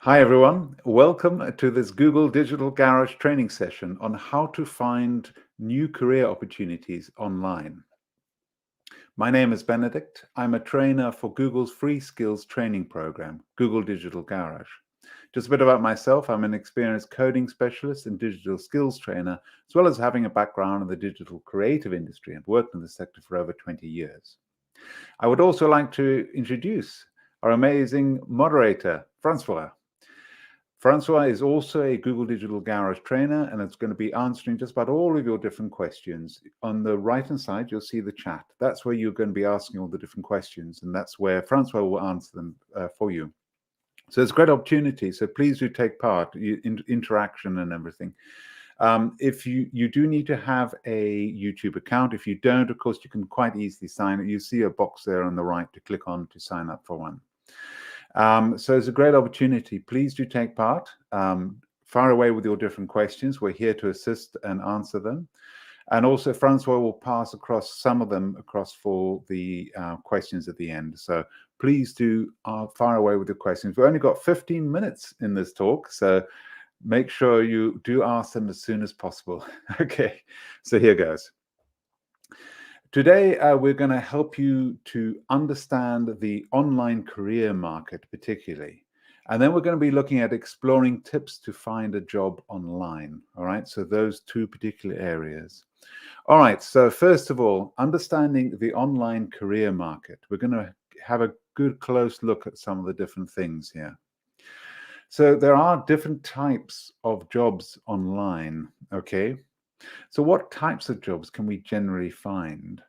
Hi everyone, welcome to this Google Digital Garage training session on how to find new career opportunities online. My name is Benedict. I'm a trainer for Google's free skills training program, Google Digital Garage. Just a bit about myself, I'm an experienced coding specialist and digital skills trainer, as well as having a background in the digital creative industry and worked in the sector for over 20 years. I would also like to introduce our amazing moderator, Francois. Francois is also a Google Digital Garage trainer, and it's going to be answering just about all of your different questions. On the right-hand side, you'll see the chat. That's where you're going to be asking all the different questions, and that's where Francois will answer them for you. So it's a great opportunity. So please do take part, interaction and everything. If you do need to have a YouTube account. If you don't, of course, you can quite easily sign it. You see a box there on the right to click on to sign up for one. So it's a great opportunity. Please do take part. Fire away with your different questions. We're here to assist and answer them. And also, Francois will pass across some of them across for the questions at the end. So please do fire away with your questions. We've only got 15 minutes in this talk, so make sure you do ask them as soon as possible. Okay, so here goes. Today, we're going to help you to understand the online career market particularly. And then we're going to be looking at exploring tips to find a job online. All right, so those two particular areas. All right, so first of all, understanding the online career market. We're going to have a good close look at some of the different things here. So there are different types of jobs online, okay? So what types of jobs can we generally find?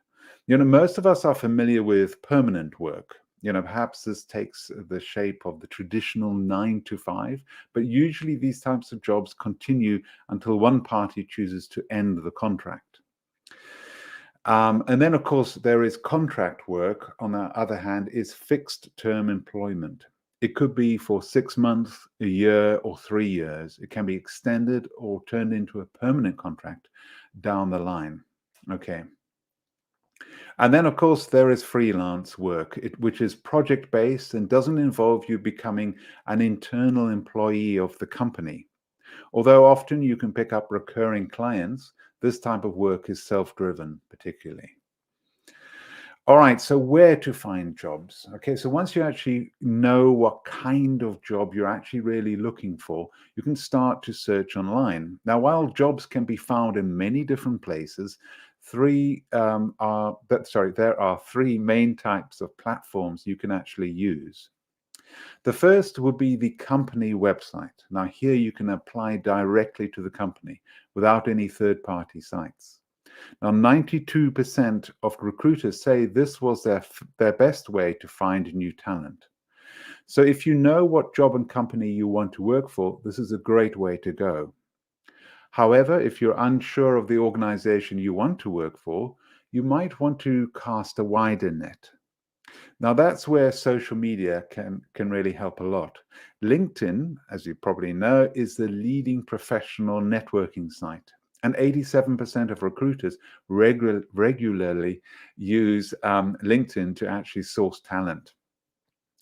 Most of us are familiar with permanent work. Perhaps this takes the shape of the traditional 9 to 5, but usually these types of jobs continue until one party chooses to end the contract. And then, of course, there is contract work. On the other hand, is fixed term employment. It could be for 6 months, a year, or 3 years. It can be extended or turned into a permanent contract down the line. Okay. And then, of course, there is freelance work, which is project-based and doesn't involve you becoming an internal employee of the company. Although often you can pick up recurring clients, this type of work is self-driven, particularly. All right, so where to find jobs? Okay, so once you actually know what kind of job you're actually really looking for, you can start to search online. Now, while jobs can be found in many different places, there are three main types of platforms you can actually use. The first would be the company website. Now, here you can apply directly to the company without any third-party sites. Now, 92% of recruiters say this was their best way to find new talent. So if you know what job and company you want to work for, this is a great way to go. However, if you're unsure of the organization you want to work for, you might want to cast a wider net. Now, that's where social media can really help a lot. LinkedIn, as you probably know, is the leading professional networking site. And 87% of recruiters regularly use LinkedIn to actually source talent.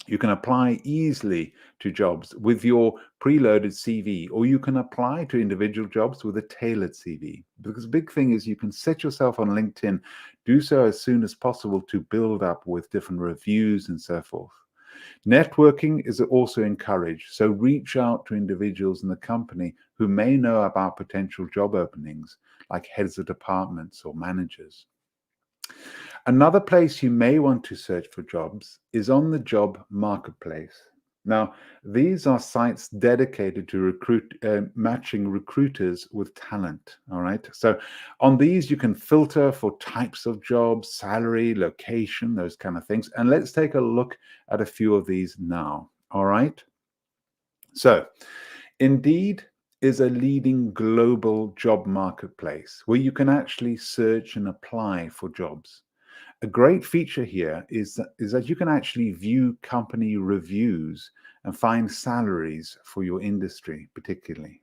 You can apply easily to jobs with your preloaded CV, or you can apply to individual jobs with a tailored CV. Because the big thing is you can set yourself on LinkedIn, do so as soon as possible to build up with different reviews and so forth. Networking is also encouraged, so reach out to individuals in the company who may know about potential job openings, like heads of departments or managers. Another place you may want to search for jobs is on the job marketplace. Now, these are sites dedicated to matching recruiters with talent, all right? So on these, you can filter for types of jobs, salary, location, those kind of things. And let's take a look at a few of these now, all right? So Indeed is a leading global job marketplace where you can actually search and apply for jobs. A great feature here is that you can actually view company reviews and find salaries for your industry, particularly.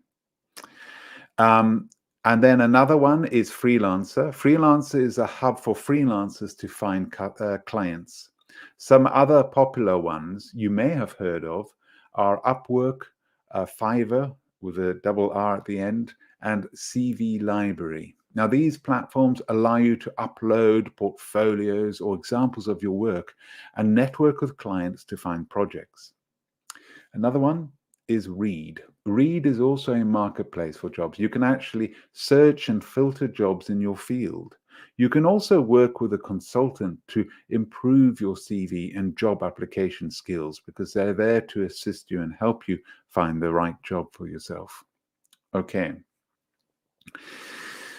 And then another one is Freelancer. Freelancer is a hub for freelancers to find clients. Some other popular ones you may have heard of are Upwork, Fiverr with a double R at the end, and CV Library. Now, these platforms allow you to upload portfolios or examples of your work and network with clients to find projects. Another one is Reed. Reed is also a marketplace for jobs. You can actually search and filter jobs in your field. You can also work with a consultant to improve your CV and job application skills because they're there to assist you and help you find the right job for yourself. Okay.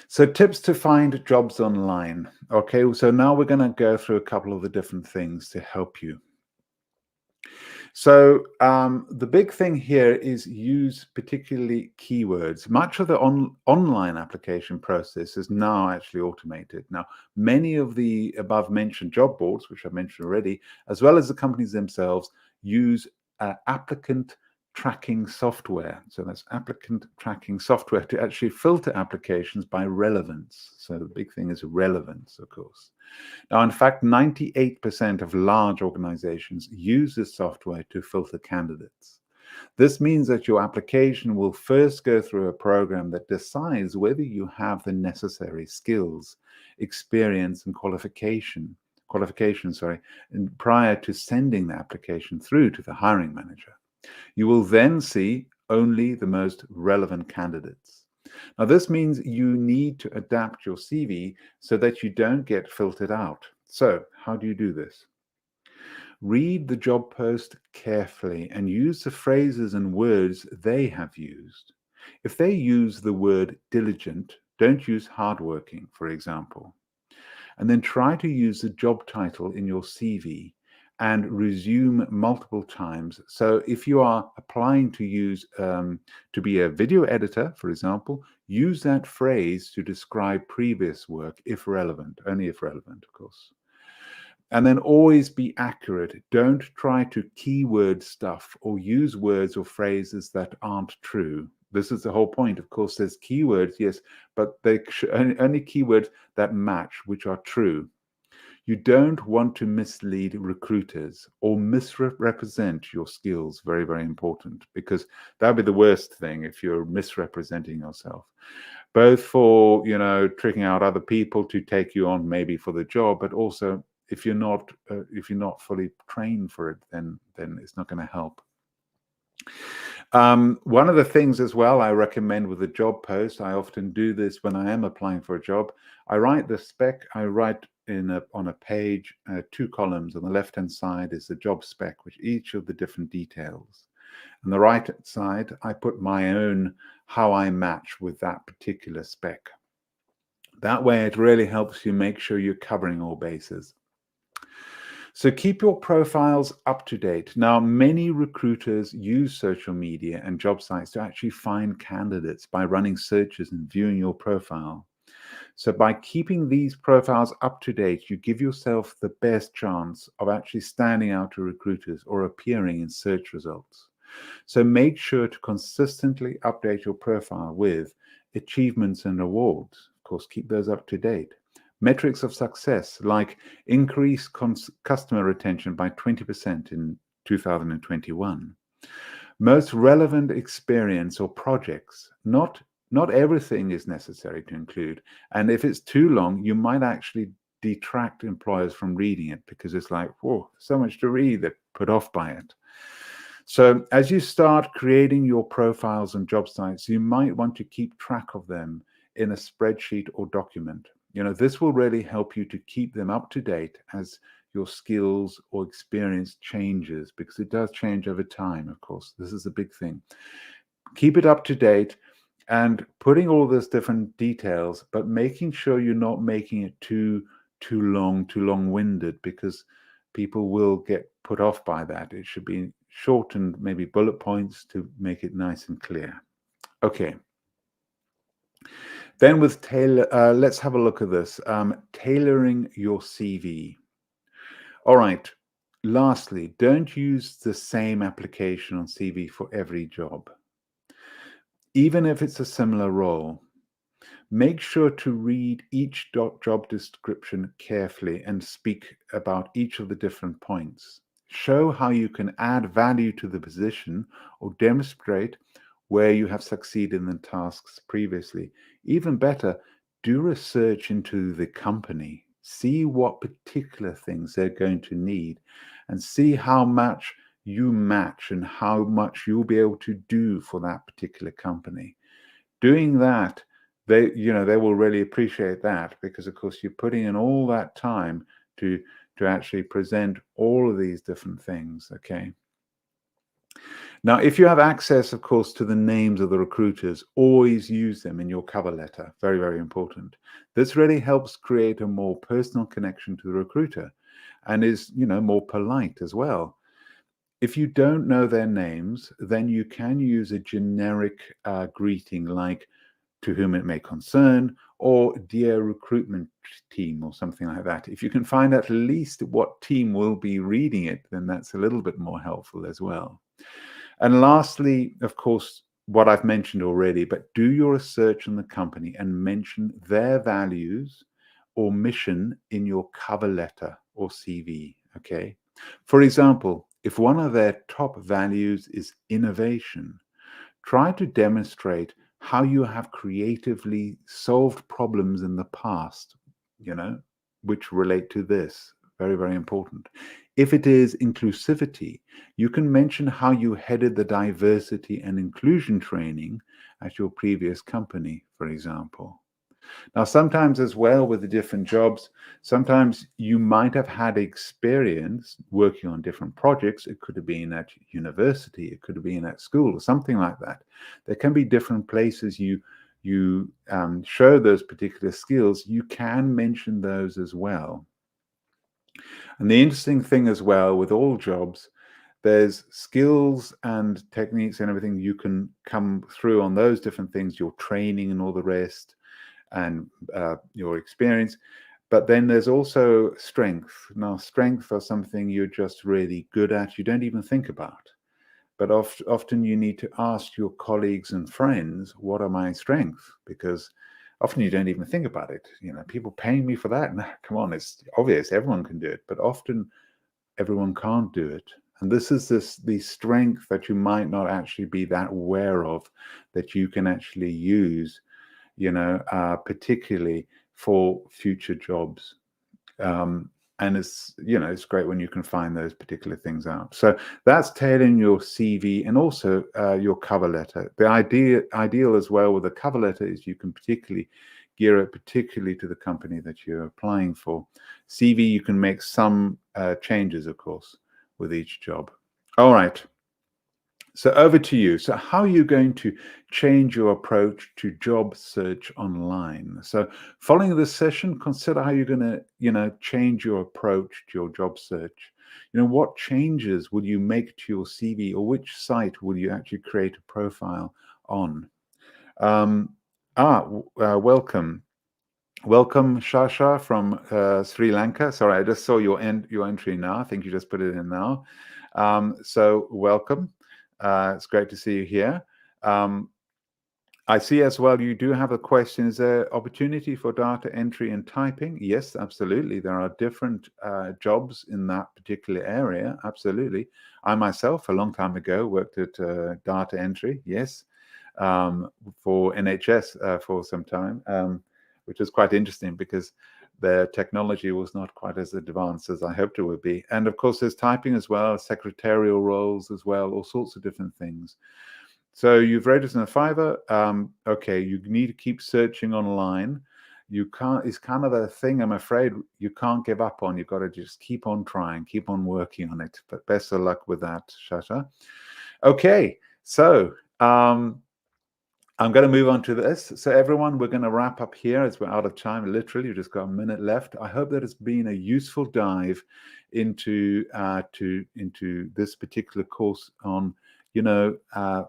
So tips to find jobs online. Okay, so now we're going to go through a couple of the different things to help you. So the big thing here is use particularly keywords. Much of the online application process is now actually automated. Now, many of the above mentioned job boards, which I mentioned already, as well as the companies themselves, use applicant tracking software. So that's applicant tracking software to actually filter applications by relevance. So the big thing is relevance, of course. Now, in fact, 98% of large organizations use this software to filter candidates. This means that your application will first go through a program that decides whether you have the necessary skills, experience, and qualifications, prior to sending the application through to the hiring manager. You will then see only the most relevant candidates. Now, this means you need to adapt your CV so that you don't get filtered out. So, how do you do this? Read the job post carefully and use the phrases and words they have used. If they use the word diligent, don't use hardworking, for example. And then try to use the job title in your CV and resume multiple times. So if you are applying to use to be a video editor, for example, use that phrase to describe previous work if relevant, only if relevant, of course. And then always be accurate. Don't try to keyword stuff or use words or phrases that aren't true. This is the whole point. Of course, there's keywords, yes, but they only keywords that match, which are true. You don't want to mislead recruiters or misrepresent your skills. Very, very important, because that would be the worst thing if you're misrepresenting yourself, both for, tricking out other people to take you on maybe for the job, but also if you're not fully trained for it, then it's not going to help. One of the things as well I recommend with a job post, I often do this when I am applying for a job. I write the spec. I write on a page, 2 columns. On the left-hand side is the job spec, which each of the different details. On the right side, I put my own, how I match with that particular spec. That way, it really helps you make sure you're covering all bases. So keep your profiles up to date. Now, many recruiters use social media and job sites to actually find candidates by running searches and viewing your profile. So by keeping these profiles up to date, you give yourself the best chance of actually standing out to recruiters or appearing in search results. So make sure to consistently update your profile with achievements and awards. Of course, keep those up to date. Metrics of success, like increase customer retention by 20% in 2021. Most relevant experience or projects. Not everything is necessary to include. And if it's too long, you might actually detract employers from reading it because it's like, whoa, so much to read, they're put off by it. So as you start creating your profiles and job sites, you might want to keep track of them in a spreadsheet or document. This will really help you to keep them up to date as your skills or experience changes, because it does change over time, of course. This is a big thing. Keep it up to date and putting all those different details, but making sure you're not making it too long-winded, because people will get put off by that. It should be shortened, maybe bullet points to make it nice and clear. Okay. Then with let's have a look at this. Tailoring your CV. All right. Lastly, don't use the same application on CV for every job. Even if it's a similar role, make sure to read each job description carefully and speak about each of the different points. Show how you can add value to the position or demonstrate where you have succeeded in the tasks previously. Even better, do research into the company. See what particular things they're going to need and see how much you match and how much you'll be able to do for that particular company. Doing that, they will really appreciate that, because of course you're putting in all that time to actually present all of these different things. Okay. Now, if you have access, of course, to the names of the recruiters, always use them in your cover letter. Very, very important. This really helps create a more personal connection to the recruiter and is, more polite as well. If you don't know their names, then you can use a generic greeting like "to whom it may concern" or "dear recruitment team" or something like that. If you can find at least what team will be reading it, then that's a little bit more helpful as well. And lastly, of course, what I've mentioned already, but do your research on the company and mention their values or mission in your cover letter or CV, okay? For example, if one of their top values is innovation, try to demonstrate how you have creatively solved problems in the past, which relate to this. Very, very important. If it is inclusivity, you can mention how you headed the diversity and inclusion training at your previous company, for example. Now, sometimes as well with the different jobs, sometimes you might have had experience working on different projects. It could have been at university, it could have been at school, or something like that. There can be different places you show those particular skills. You can mention those as well. And the interesting thing as well with all jobs, there's skills and techniques and everything you can come through on those different things, your training and all the rest, and your experience. But then there's also strength. Now, strength are something you're just really good at, you don't even think about. But often you need to ask your colleagues and friends, what are my strengths? Because often you don't even think about it. People paying me for that? No, come on, it's obvious, everyone can do it. But often everyone can't do it. And this is the strength that you might not actually be that aware of, that you can actually use, particularly for future jobs. And it's great when you can find those particular things out. So that's tailoring your CV and also your cover letter. The ideal as well with a cover letter is you can particularly gear it particularly to the company that you're applying for. CV, you can make some changes, of course, with each job. All right. So over to you. So how are you going to change your approach to job search online? So following this session, consider how you're going to, change your approach to your job search. What changes will you make to your CV, or which site will you actually create a profile on? Welcome. Welcome, Shasha from Sri Lanka. Sorry, I just saw your entry now. I think you just put it in now. So welcome. It's great to see you here. I see as well you do have a question. Is there opportunity for data entry and typing? Yes, absolutely. There are different jobs in that particular area. Absolutely. I myself, a long time ago, worked at data entry. Yes, for NHS for some time, which was quite interesting because the technology was not quite as advanced as I hoped it would be. And of course, there's typing as well, secretarial roles as well, all sorts of different things. So you've registered in Fiverr. Okay, you need to keep searching online. You can't, it's kind of a thing, I'm afraid, you can't give up on. You've got to just keep on trying, keep on working on it. But best of luck with that, Shasha. Okay, so I'm going to move on to this. So everyone, we're going to wrap up here as we're out of time. Literally, you've just got a minute left. I hope that it's been a useful dive into this particular course on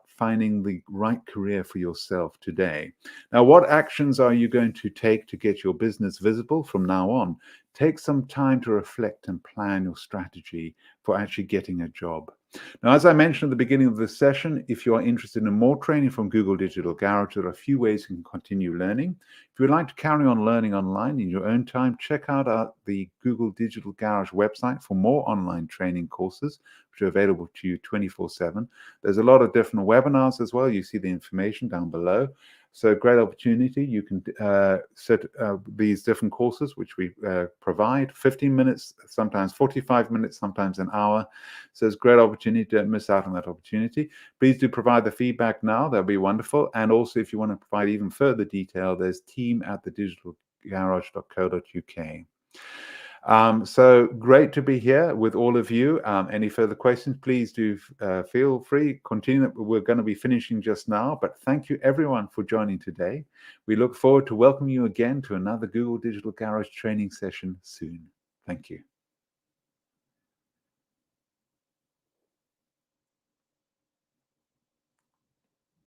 finding the right career for yourself today. Now, what actions are you going to take to get your business visible from now on? Take some time to reflect and plan your strategy for actually getting a job. Now, as I mentioned at the beginning of this session, if you are interested in more training from Google Digital Garage, there are a few ways you can continue learning. If you would like to carry on learning online in your own time, check out the Google Digital Garage website for more online training courses, which are available to you 24/7. There's a lot of different webinars as well. You see the information down below. So great opportunity. You can set these different courses, which we provide, 15 minutes, sometimes 45 minutes, sometimes an hour. So it's a great opportunity. Don't miss out on that opportunity. Please do provide the feedback now. That'll be wonderful. And also, if you want to provide even further detail, there's team@thedigitalgarage.co.uk. So great to be here with all of you. Any further questions, please do feel free. Continue. We're going to be finishing just now, but thank you everyone for joining today. We look forward to welcoming you again to another Google Digital Garage training session soon. Thank you.